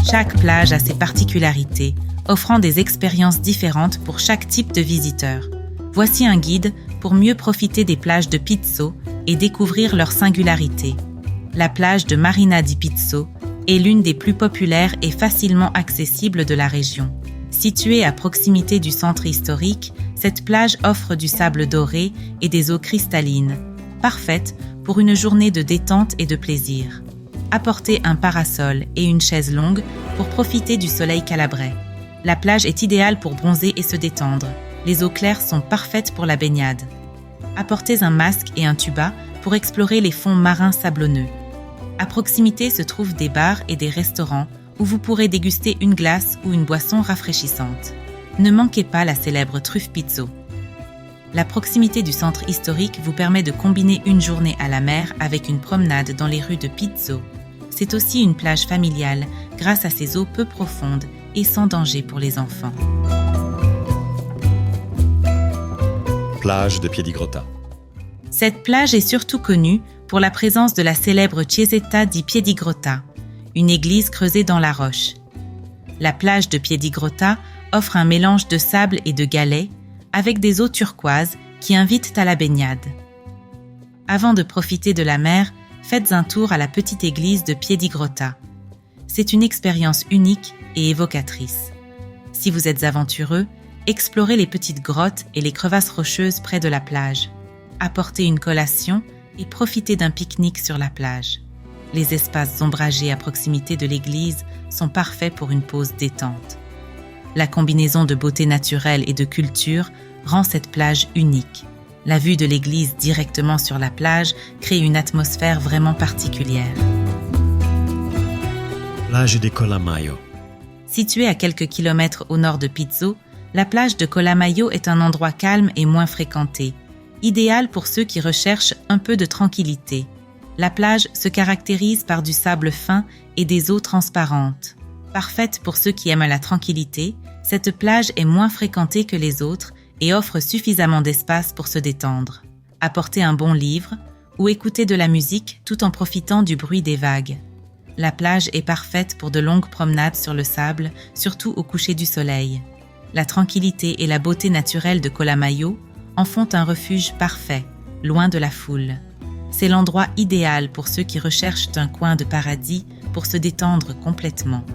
Chaque plage a ses particularités, offrant des expériences différentes pour chaque type de visiteur. Voici un guide pour mieux profiter des plages de Pizzo et découvrir leur singularité. La plage de Marina di Pizzo est l'une des plus populaires et facilement accessibles de la région. Située à proximité du centre historique, cette plage offre du sable doré et des eaux cristallines, parfaite pour une journée de détente et de plaisir. Apportez un parasol et une chaise longue pour profiter du soleil calabrais. La plage est idéale pour bronzer et se détendre. Les eaux claires sont parfaites pour la baignade. Apportez un masque et un tuba pour explorer les fonds marins sablonneux. À proximité se trouvent des bars et des restaurants où vous pourrez déguster une glace ou une boisson rafraîchissante. Ne manquez pas la célèbre truffe Pizzo. La proximité du centre historique vous permet de combiner une journée à la mer avec une promenade dans les rues de Pizzo. C'est aussi une plage familiale grâce à ses eaux peu profondes et sans danger pour les enfants. Plage de Piedigrotta. Cette plage est surtout connue pour la présence de la célèbre Chiesetta di Piedigrotta, une église creusée dans la roche. La plage de Piedigrotta offre un mélange de sable et de galets avec des eaux turquoises qui invitent à la baignade. Avant de profiter de la mer, faites un tour à la petite église de Piedigrotta. C'est une expérience unique et évocatrice. Si vous êtes aventureux, explorez les petites grottes et les crevasses rocheuses près de la plage. Apportez une collation et profitez d'un pique-nique sur la plage. Les espaces ombragés à proximité de l'église sont parfaits pour une pause détente. La combinaison de beauté naturelle et de culture rend cette plage unique. La vue de l'église directement sur la plage crée une atmosphère vraiment particulière. Plage de Colamaio. Située à quelques kilomètres au nord de Pizzo, la plage de Colamaio est un endroit calme et moins fréquenté, idéal pour ceux qui recherchent un peu de tranquillité. La plage se caractérise par du sable fin et des eaux transparentes. Parfaite pour ceux qui aiment la tranquillité, cette plage est moins fréquentée que les autres et offre suffisamment d'espace pour se détendre. Apportez un bon livre ou écoutez de la musique tout en profitant du bruit des vagues. La plage est parfaite pour de longues promenades sur le sable, surtout au coucher du soleil. La tranquillité et la beauté naturelle de Colamaio en font un refuge parfait, loin de la foule. C'est l'endroit idéal pour ceux qui recherchent un coin de paradis pour se détendre complètement.